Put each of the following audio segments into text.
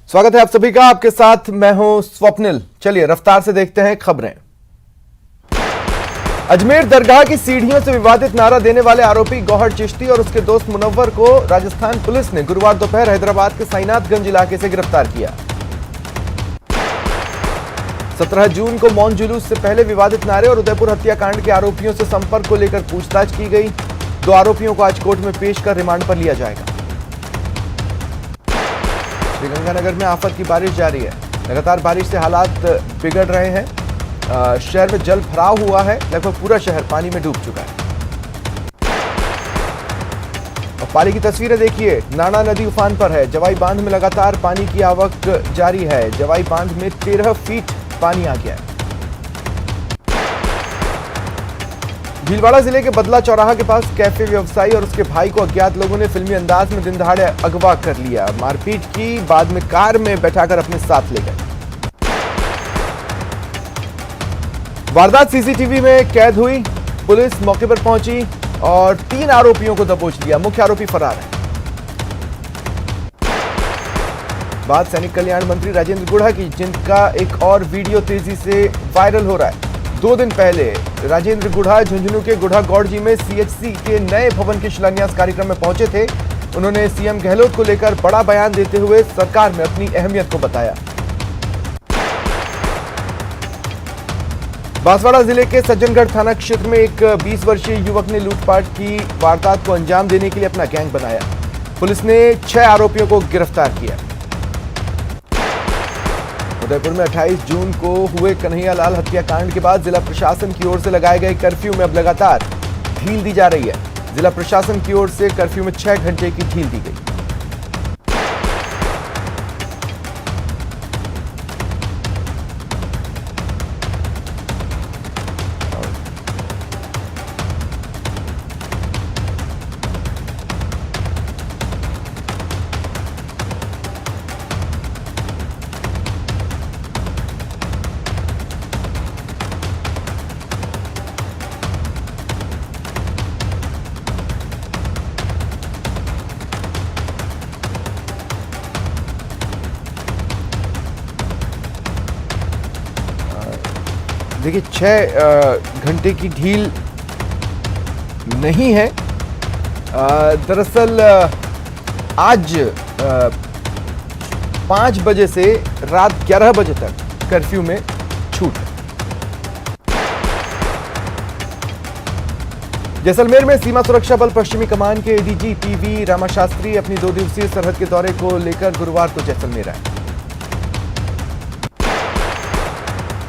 स्वागत है आप सभी का। आपके साथ मैं हूं स्वप्निल। चलिए रफ्तार से देखते हैं खबरें। अजमेर दरगाह की सीढ़ियों से विवादित नारा देने वाले आरोपी गौहर चिश्ती और उसके दोस्त मुनव्वर को राजस्थान पुलिस ने गुरुवार दोपहर हैदराबाद के साईनाथगंज इलाके से गिरफ्तार किया। 17 जून को मौन जुलूस से पहले विवादित नारे और उदयपुर हत्याकांड के आरोपियों से संपर्क को लेकर पूछताछ की गई। 2 आरोपियों को आज कोर्ट में पेश कर रिमांड पर लिया जाएगा। श्रीगंगानगर में आफत की बारिश जारी है। लगातार बारिश से हालात बिगड़ रहे हैं। शहर में जल भराव हुआ है। लगभग पूरा शहर पानी में डूब चुका है। और पानी की तस्वीरें देखिए। नाना नदी उफान पर है। जवाई बांध में लगातार पानी की आवक जारी है। जवाई बांध में 13 फीट पानी आ गया है। भीलवाड़ा जिले के बदला चौराहा के पास कैफे व्यवसायी और उसके भाई को अज्ञात लोगों ने फिल्मी अंदाज में दिन दहाड़े अगवा कर लिया। मारपीट की, बाद में कार में बैठाकर अपने साथ ले गए। वारदात सीसीटीवी में कैद हुई। पुलिस मौके पर पहुंची और 3 आरोपियों को दबोच लिया। मुख्य आरोपी फरार है। बात सैनिक कल्याण मंत्री राजेंद्र गुढ़ा की, जिनका एक और वीडियो तेजी से वायरल हो रहा है। 2 दिन पहले राजेंद्र गुढ़ा झुंझुनू के गुढ़ा गौड़ में सीएचसी के नए भवन के शिलान्यास कार्यक्रम में पहुंचे थे। उन्होंने सीएम गहलोत को लेकर बड़ा बयान देते हुए सरकार में अपनी अहमियत को बताया। बांसवाड़ा जिले के सज्जनगढ़ थाना क्षेत्र में एक 20 वर्षीय युवक ने लूटपाट की वारदात को अंजाम देने के लिए अपना गैंग बनाया। पुलिस ने 6 आरोपियों को गिरफ्तार किया। उदयपुर में 28 जून को हुए कन्हैयालाल हत्याकांड के बाद जिला प्रशासन की ओर से लगाए गए कर्फ्यू में अब लगातार ढील दी जा रही है। जिला प्रशासन की ओर से कर्फ्यू में 6 घंटे की ढील दी गई। देखिए 6 घंटे की ढील नहीं है। दरअसल आज 5 बजे से रात 11 बजे तक कर्फ्यू में छूट है। जैसलमेर में सीमा सुरक्षा बल पश्चिमी कमान के एडीजी पीवी रामाशास्त्री अपनी 2 दिवसीय सरहद के दौरे को लेकर गुरुवार को जैसलमेर आए।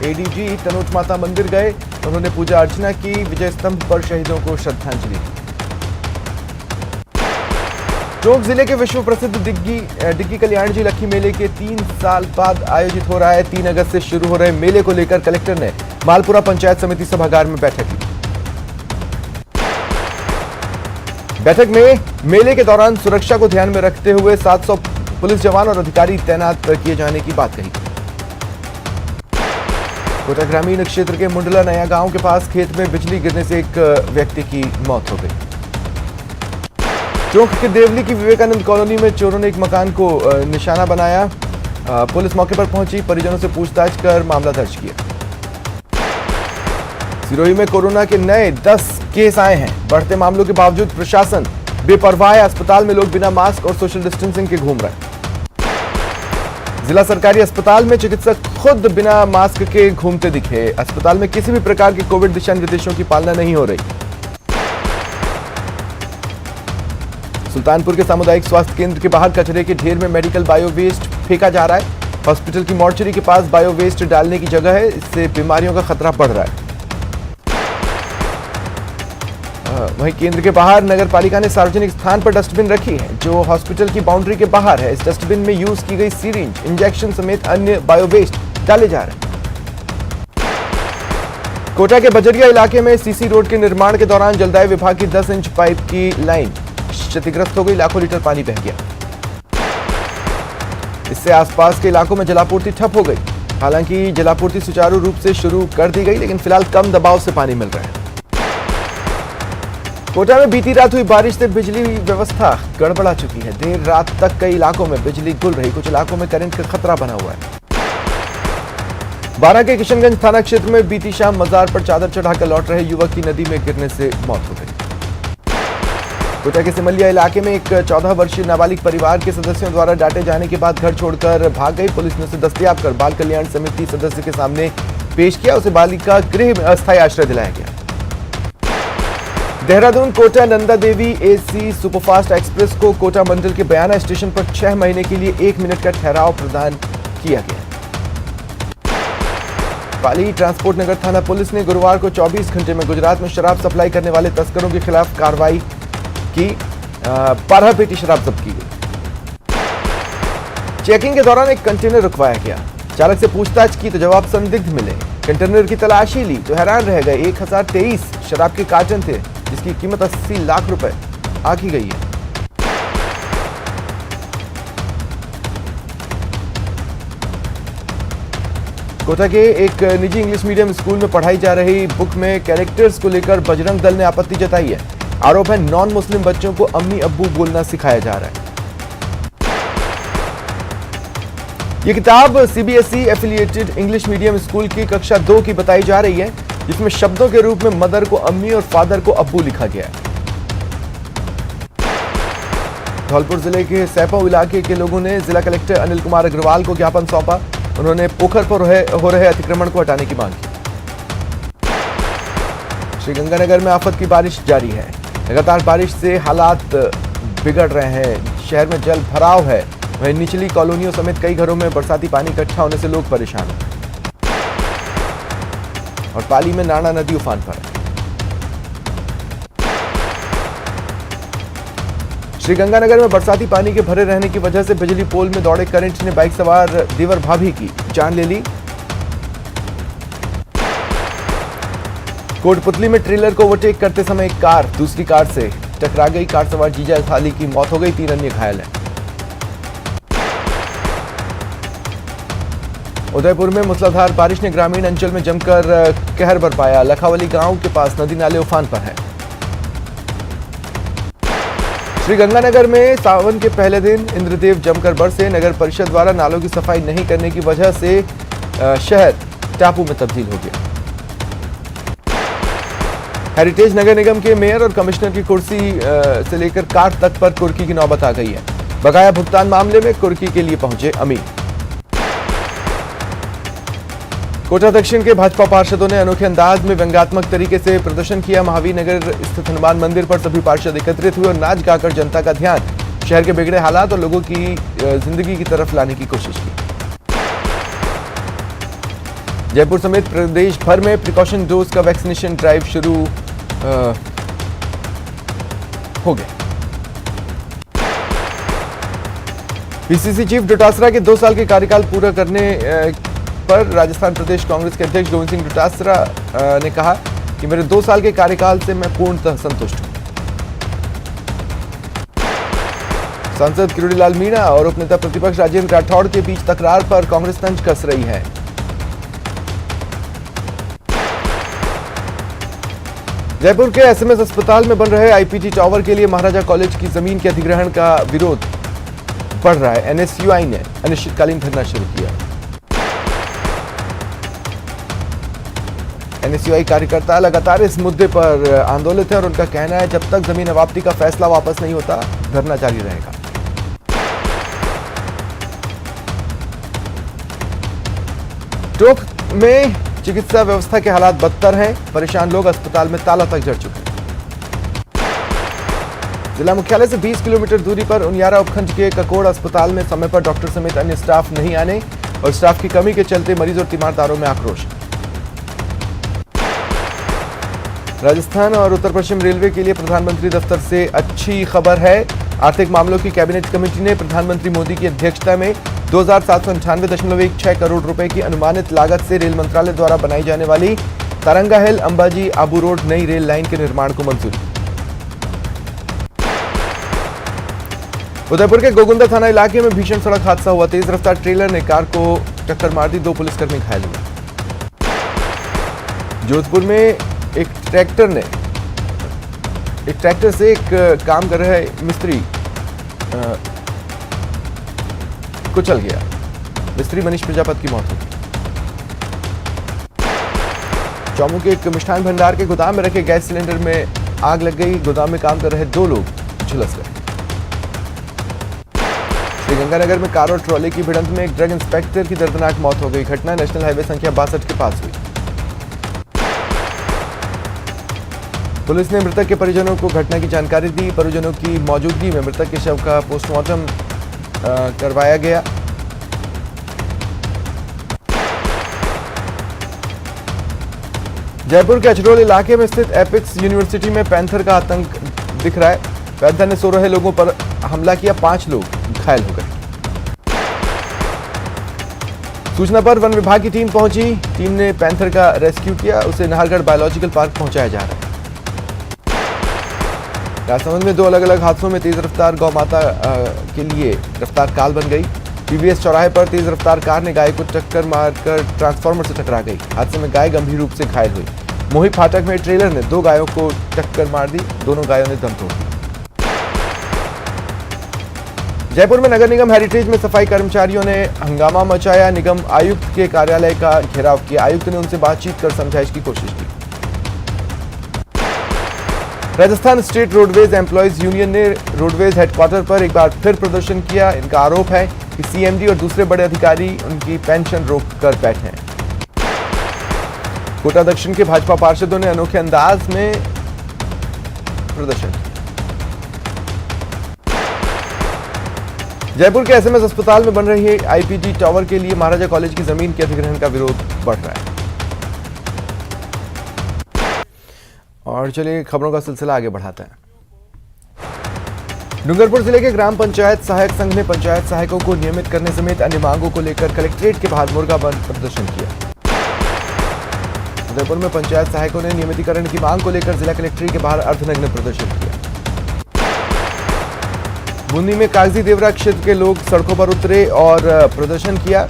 एडीजी तनोट माता मंदिर गए। उन्होंने पूजा अर्चना की। विजय स्तंभ पर शहीदों को श्रद्धांजलि दी। टोंक जिले के विश्व प्रसिद्ध डिग्गी कल्याण जी लक्खी मेले के 3 साल बाद आयोजित हो रहा है। 3 अगस्त से शुरू हो रहे मेले को लेकर कलेक्टर ने मालपुरा पंचायत समिति सभागार में बैठक ली। बैठक में मेले के दौरान सुरक्षा को ध्यान में रखते हुए 700 पुलिस जवान और अधिकारी तैनात किए जाने की बात कही। कोटा ग्रामीण क्षेत्र के मुंडला नया गांव के पास खेत में बिजली गिरने से एक व्यक्ति की मौत हो गई। टोंक के देवली की विवेकानंद कॉलोनी में चोरों ने एक मकान को निशाना बनाया। पुलिस मौके पर पहुंची। परिजनों से पूछताछ कर मामला दर्ज किया। सिरोही में कोरोना के नए 10 केस आए हैं। बढ़ते मामलों के बावजूद प्रशासन बेपरवाह है। अस्पताल में लोग बिना मास्क और सोशल डिस्टेंसिंग के घूम रहे हैं। जिला सरकारी अस्पताल में चिकित्सक खुद बिना मास्क के घूमते दिखे। अस्पताल में किसी भी प्रकार के कोविड दिशा निर्देशों की पालना नहीं हो रही। सुल्तानपुर के सामुदायिक स्वास्थ्य केंद्र के बाहर कचरे के ढेर में मेडिकल बायो वेस्ट फेंका जा रहा है। हॉस्पिटल की मॉर्चरी के पास बायो वेस्ट डालने की जगह है। इससे बीमारियों का खतरा बढ़ रहा है। वहीं केंद्र के बाहर नगर पालिका ने सार्वजनिक स्थान पर डस्टबिन रखी है जो हॉस्पिटल की बाउंड्री के बाहर है। इस डस्टबिन में यूज की गई सीरिंज, इंजेक्शन समेत अन्य बायो वेस्ट डाले जा रहे हैं। कोटा के बजरिया इलाके में सीसी रोड के निर्माण के दौरान जलदाय विभाग की 10 इंच पाइप की लाइन क्षतिग्रस्त हो गई। लाखों लीटर पानी बह गया। इससे आसपास के इलाकों में जलापूर्ति ठप हो गई। हालांकि जलापूर्ति सुचारू रूप से शुरू कर दी गई, लेकिन फिलहाल कम दबाव से पानी मिल रहा है। कोटा में बीती रात हुई बारिश से बिजली व्यवस्था गड़बड़ा चुकी है। देर रात तक कई इलाकों में बिजली गुल रही, कुछ इलाकों में करंट का खतरा बना हुआ है। बारां के किशनगंज थाना क्षेत्र में बीती शाम मजार पर चादर चढ़ाकर लौट रहे युवक की नदी में गिरने से मौत हो गई। कोटा के सिमलिया इलाके में एक 14 वर्षीय नाबालिग परिवार के सदस्यों द्वारा डांटे जाने के बाद घर छोड़कर भाग गई। पुलिस ने उसे दस्तयाब कर बाल कल्याण समिति सदस्य के सामने पेश किया। उसे बालिका गृह में अस्थायी आश्रय दिलाया गया। Dehradun Kota Nanda Devi AC superfast express को कोटा मंडल के बयाना स्टेशन पर 6 महीने के लिए 1 मिनट का ठहराव प्रदान किया गया। पाली ट्रांसपोर्ट नगर थाना पुलिस ने गुरुवार को 24 घंटे में गुजरात में शराब सप्लाई करने वाले तस्करों के खिलाफ कार्रवाई की। 12 पेटी शराब जब्त की गई। चेकिंग के दौरान एक कंटेनर रुकवाया गया। चालक से पूछताछ की तो जवाब संदिग्ध मिले। कंटेनर की तलाशी ली तो हैरान रह गए। 1023 शराब के कार्टन थे, जिसकी कीमत 80 लाख रुपए आंकी गई है। कोटा के एक निजी इंग्लिश मीडियम स्कूल में पढ़ाई जा रही बुक में कैरेक्टर्स को लेकर बजरंग दल ने आपत्ति जताई है। आरोप है नॉन मुस्लिम बच्चों को अम्मी अब्बू बोलना सिखाया जा रहा है। यह किताब CBSE affiliated English medium school की कक्षा 2 की बताई जा रही है, जिसमें शब्दों के रूप में मदर को अम्मी और फादर को अब्बू लिखा गया है। धौलपुर जिले के सैपौ इलाके के लोगों ने जिला कलेक्टर अनिल कुमार अग्रवाल को ज्ञापन सौंपा। उन्होंने पोखर पर हो रहे अतिक्रमण को हटाने की मांग की। श्रीगंगानगर में आफत की बारिश जारी है। लगातार बारिश से हालात बिगड़ रहे हैं। शहर में जल भराव है। वहीं निचली कॉलोनियों समेत कई घरों में बरसाती पानी इकट्ठा होने से लोग परेशान हैं। और पाली में नाना नदी उफान पर है। श्रीगंगानगर में बरसाती पानी के भरे रहने की वजह से बिजली पोल में दौड़े करंट ने बाइक सवार देवर भाभी की जान ले ली। कोटपुतली में ट्रेलर को ओवरटेक करते समय एक कार दूसरी कार से टकरा गई। कार सवार जीजा खाली की मौत हो गई, 3 अन्य घायल हैं। उदयपुर में मूसलाधार बारिश ने ग्रामीण अंचल में जमकर कहर बरपाया। लखावली गांव के पास नदी नाले उफान पर है। श्रीगंगानगर में सावन के पहले दिन इंद्रदेव जमकर बरसे। नगर परिषद द्वारा नालों की सफाई नहीं करने की वजह से शहर टापू में तब्दील हो गया। हेरिटेज नगर निगम के मेयर और कमिश्नर की कुर्सी से लेकर काट तक पर कुर्की की नौबत आ गई है। बकाया भुगतान मामले में कुर्की के लिए पहुंचे अमीन। कोटा दक्षिण के भाजपा पार्षदों ने अनोखे अंदाज में व्यंग्यात्मक तरीके से प्रदर्शन किया। महावीर नगर स्थित हनुमान मंदिर पर सभी पार्षद एकत्रित हुए और नाच गाकर जनता का ध्यान शहर के बिगड़े हालात और लोगों की जिंदगी की तरफ लाने की कोशिश की। जयपुर समेत प्रदेश भर में प्रिकॉशन डोज का वैक्सीनेशन ड्राइव शुरू हो गया। पीसीसी चीफ डोटासरा के 2 साल के कार्यकाल पूरा करने पर राजस्थान प्रदेश कांग्रेस के अध्यक्ष गोविंद सिंह डोटासरा ने कहा कि मेरे 2 साल के कार्यकाल से मैं पूर्णतः संतुष्ट हूं। सांसद किरोड़ीलाल मीणा और उपनेता प्रतिपक्ष राजेंद्र राठौड़ के बीच तकरार पर कांग्रेस तंज कस रही है। जयपुर के एसएमएस अस्पताल में बन रहे आईपीटी टावर के लिए महाराजा कॉलेज की जमीन के अधिग्रहण का विरोध बढ़ रहा है। एनएसयूआई ने अनिश्चितकालीन धरना शुरू किया। एनएसयूआई कार्यकर्ता लगातार इस मुद्दे पर आंदोलित है और उनका कहना है जब तक जमीन अवाप्ति का फैसला वापस नहीं होता धरना जारी रहेगा। टोंक में चिकित्सा व्यवस्था के हालात बदतर हैं। परेशान लोग अस्पताल में ताला तक जड़ चुके हैं। जिला मुख्यालय से 20 किलोमीटर दूरी पर उनियारा उपखंड के ककोड़ अस्पताल में समय पर डॉक्टर समेत अन्य स्टाफ नहीं आने और स्टाफ की कमी के चलते मरीज और तीमारदारों में आक्रोश। राजस्थान और उत्तर पश्चिम रेलवे के लिए प्रधानमंत्री दफ्तर से अच्छी खबर है। आर्थिक मामलों की कैबिनेट कमेटी ने प्रधानमंत्री मोदी की अध्यक्षता में 2798.16 करोड़ रुपए की अनुमानित लागत से रेल मंत्रालय द्वारा बनाई जाने वाली तारंगा हिल अंबाजी आबू रोड नई रेल लाइन के निर्माण को मंजूरी। उदयपुर के गोगुंदा थाना इलाके में भीषण सड़क हादसा हुआ। तेज रफ्तार ट्रेलर ने कार को टक्कर मार दी। 2 पुलिसकर्मी घायल हुए। जोधपुर में एक ट्रैक्टर ने एक ट्रैक्टर से एक काम कर रहे मिस्त्री कुचल गया। मिस्त्री मनीष प्रजापति की मौत हो गई। चौमू के एक मिष्ठान भंडार के गोदाम में रखे गैस सिलेंडर में आग लग गई। गोदाम में काम कर रहे 2 लोग झुलस गए। श्रीगंगानगर में कार और ट्रॉली की भिड़ंत में एक ड्रग इंस्पेक्टर की दर्दनाक मौत हो गई। घटना नेशनल हाईवे संख्या 62 के पास हुई। पुलिस ने मृतक के परिजनों को घटना की जानकारी दी। परिजनों की मौजूदगी में मृतक के शव का पोस्टमार्टम करवाया गया। जयपुर के अचरोल इलाके में स्थित एपिक्स यूनिवर्सिटी में पैंथर का आतंक दिख रहा है। पैंथर ने 16 लोगों पर हमला किया। 5 लोग घायल हो गए। सूचना पर वन विभाग की टीम पहुंची। टीम ने पैंथर का रेस्क्यू किया। उसे नाहरगढ़ बायोलॉजिकल पार्क पहुंचाया जा रहा है। राजसमंद में 2 अलग अलग हादसों में तेज रफ्तार गौ माता के लिए रफ्तार काल बन गई। पीवीएस चौराहे पर तेज रफ्तार कार ने गाय को टक्कर मारकर ट्रांसफार्मर से टकरा गई। हादसे में गाय गंभीर रूप से घायल हुई। मोही फाटक में ट्रेलर ने 2 गायों को टक्कर मार दी। दोनों गायों ने दम तोड़ दिया। जयपुर में नगर निगम हेरिटेज में सफाई कर्मचारियों ने हंगामा मचाया। निगम आयुक्त के कार्यालय का घेराव किया। आयुक्त ने उनसे बातचीत कर समझाइश की कोशिश की। Rajasthan state roadways employees union ने रोडवेज हेडक्वार्टर पर एक बार फिर प्रदर्शन किया। इनका आरोप है कि सीएमडी और दूसरे बड़े अधिकारी उनकी पेंशन रोक कर बैठे हैं। कोटा दक्षिण के भाजपा पार्षदों ने अनोखे अंदाज में प्रदर्शन किया। जयपुर के एसएमएस अस्पताल में बन रही आईपीडी टावर के लिए महाराजा कॉलेज की जमीन के अधिग्रहण का विरोध बढ़ रहा है। और चलिए खबरों का सिलसिला आगे बढ़ाते हैं। डूंगरपुर जिले के ग्राम पंचायत सहायक संघ ने पंचायत सहायकों को नियमित करने समेत अन्य मांगों को लेकर कलेक्ट्रेट के बाहर मुर्गा बंद प्रदर्शन किया। उदयपुर में पंचायत सहायकों ने नियमितीकरण की मांग को लेकर जिला कलेक्ट्रेट के बाहर अर्धनग्न प्रदर्शन किया। बूंदी में कागजी देवरा क्षेत्र के लोग सड़कों पर उतरे और प्रदर्शन किया।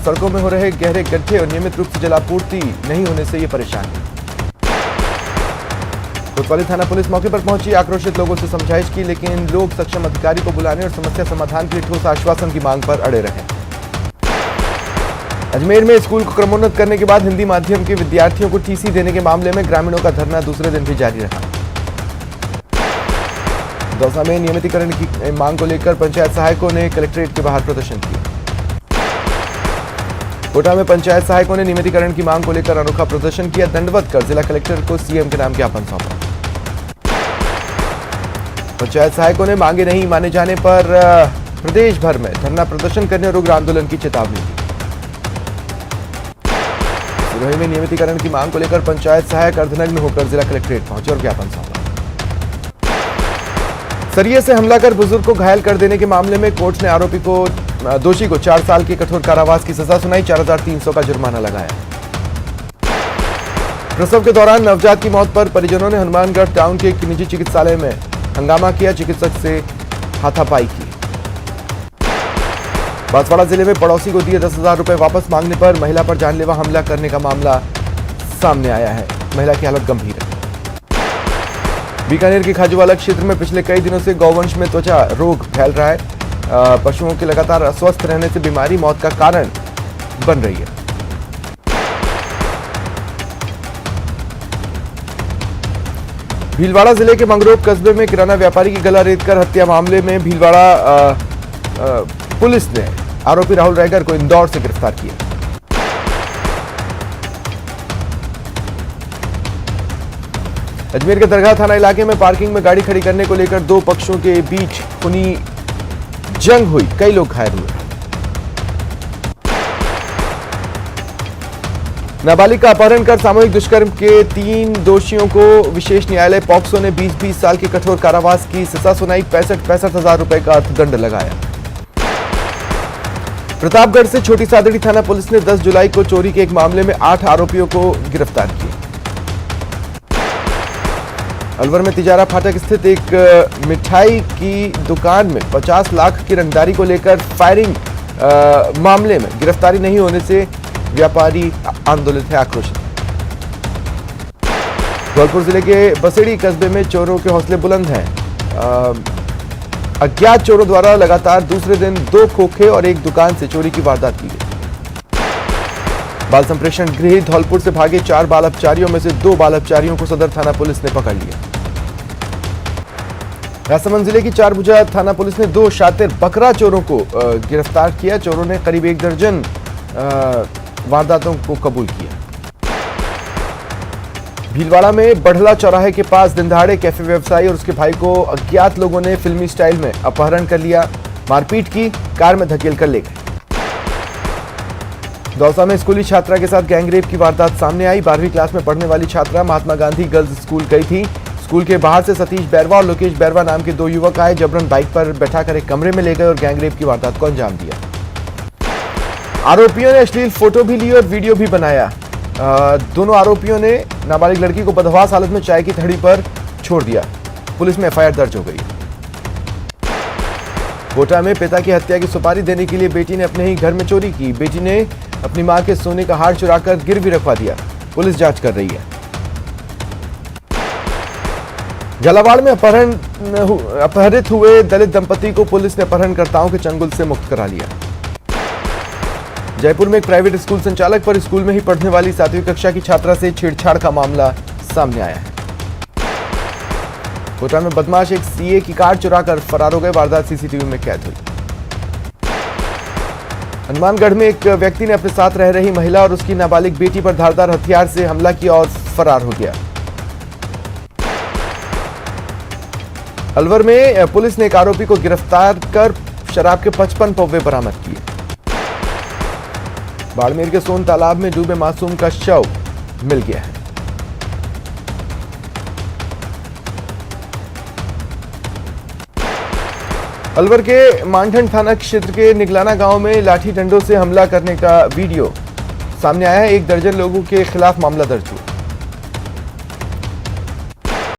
सड़कों में हो रहे गहरे गड्ढे और नियमित रूप से जलापूर्ति नहीं होने से ये परेशान है। कोतवाली थाना पुलिस मौके पर पहुंची। आक्रोशित लोगों से समझाइश की, लेकिन लोग सक्षम अधिकारी को बुलाने और समस्या समाधान के लिए ठोस आश्वासन की मांग पर अड़े रहे। अजमेर में स्कूल को क्रमोन्नत करने के बाद हिंदी माध्यम के विद्यार्थियों को टीसी देने के मामले में ग्रामीणों का धरना दूसरे दिन भी जारी रहा। दौसा में नियमितीकरण की मांग को लेकर पंचायत सहायकों ने कलेक्ट्रेट के बाहर प्रदर्शन किया। कोटा में पंचायत सहायकों ने नियमितीकरण की मांग को लेकर अनोखा प्रदर्शन किया। दंडवत कर जिला कलेक्टर को सीएम के नाम ज्ञापन सौंपा। पंचायत सहायकों ने मांगे नहीं माने जाने पर प्रदेश भर में धरना प्रदर्शन करने और उग्र आंदोलन की चेतावनी दी। सिरोही में नियमितीकरण की मांग को लेकर पंचायत सहायक अर्धनग्न होकर जिला कलेक्ट्रेट पहुंचे और ज्ञापन सौंपा। सरिये से हमला कर बुजुर्ग को घायल कर देने के मामले में कोर्ट ने दोषी को 4 साल की कठोर कारावास की सजा सुनाई। 4,300 का जुर्माना लगाया। प्रसव के दौरान नवजात की मौत पर परिजनों ने हनुमानगढ़ टाउन के एक निजी चिकित्सालय में हंगामा किया। चिकित्सक से हाथापाई की। बांसवाड़ा जिले में पड़ोसी को दिए 10,000 रुपए वापस मांगने पर महिला पर जानलेवा हमला करने का मामला सामने आया है। महिला की हालत गंभीर है। बीकानेर के खाजूवाला क्षेत्र में पिछले कई दिनों से गौवंश में त्वचा रोग फैल रहा है। पशुओं के लगातार अस्वस्थ रहने से बीमारी मौत का कारण बन रही है। भीलवाड़ा जिले के मंगरोप कस्बे में किराना व्यापारी की गला रेतकर हत्या मामले में भीलवाड़ा पुलिस ने आरोपी राहुल रैगर को इंदौर से गिरफ्तार किया। अजमेर के दरगाह थाना इलाके में पार्किंग में गाड़ी खड़ी करने को लेकर 2 पक्षों के बीच खूनी जंग हुई। कई लोग घायल हुए। नाबालिग का अपहरण कर सामूहिक दुष्कर्म के 3 दोषियों को विशेष न्यायालय पॉक्सो ने 20-20 साल की कठोर कारावास की सजा सुनाई। 65,000 रुपए का अर्थदंड लगाया। प्रतापगढ़ से छोटी सादड़ी थाना पुलिस ने 10 जुलाई को चोरी के एक मामले में 8 आरोपियों को गिरफ्तार किया। अलवर में तिजारा फाटक स्थित एक मिठाई की दुकान में 50 लाख की रंगदारी को लेकर फायरिंग मामले में गिरफ्तारी नहीं होने से व्यापारी आंदोलित है, आक्रोशित। धौलपुर जिले के बसेड़ी कस्बे में चोरों के हौसले बुलंद हैं। अज्ञात चोरों द्वारा लगातार दूसरे दिन 2 खोखे और एक दुकान से चोरी की वारदात की गई। बाल संप्रेषण गृह धौलपुर से भागे 4 बाल अपचारियों में से 2 बाल अपचारियों को सदर थाना पुलिस ने पकड़ लिया। राजसमंद जिले की 4 भुजा थाना पुलिस ने 2 शातिर बकरा चोरों को गिरफ्तार किया। चोरों ने करीब 1 दर्जन वारदातों को कबूल किया। भीलवाड़ा में बढ़ला चौराहे के पास दिनदहाड़े कैफे व्यवसायी और उसके भाई को अज्ञात लोगों ने फिल्मी स्टाइल में अपहरण कर लिया, मारपीट की, कार में धकेल कर ले गए। दौसा में स्कूली छात्रा के साथ गैंगरेप की वारदात सामने आई। 12वीं क्लास में पढ़ने वाली छात्रा महात्मा गांधी गर्ल्स स्कूल गई थी। स्कूल के बाहर से सतीश बैरवा और लोकेश बैरवा नाम के 2 युवक आए, जबरन बाइक पर बैठाकर एक कमरे में ले गए और गैंगरेप की वारदात को अंजाम दिया। आरोपियों ने अश्लील फोटो भी ली और वीडियो भी बनाया। दोनों आरोपियों ने नाबालिग लड़की को बदहवास हालत में चाय की थड़ी पर छोड़ दिया। पुलिस में एफआईआर दर्ज हो गई। कोटा में पिता की हत्या की सुपारी देने के लिए बेटी ने अपने ही घर में चोरी की। बेटी ने अपनी मां के सोने का हार चुराकर गिरवी रखवा दिया। पुलिस जांच कर रही है। झालावाड़ में अपहरित हुए दलित दंपति को पुलिस ने अपहरणकर्ताओं के चंगुल से मुक्त करा लिया। जयपुर में एक प्राइवेट स्कूल संचालक पर स्कूल में ही पढ़ने वाली 7वीं कक्षा की छात्रा से छेड़छाड़ का मामला सामने आया है। कोटा में बदमाश एक सीए की कार चुराकर फरार हो गए। वारदात सीसीटीवी में कैद हुई। हनुमानगढ़ में एक व्यक्ति ने अपने साथ रह रही महिला और उसकी नाबालिग बेटी पर धारदार हथियार से हमला किया और फरार हो गया। अलवर में पुलिस ने एक आरोपी को गिरफ्तार कर शराब के 55 पौवे बरामद किए। बाड़मेर के सोन तालाब में डूबे मासूम का शव मिल गया है। अलवर के मानठन थाना क्षेत्र के निगलाना गांव में लाठी डंडों से हमला करने का वीडियो सामने आया है। 1 दर्जन लोगों के खिलाफ मामला दर्ज हुआ।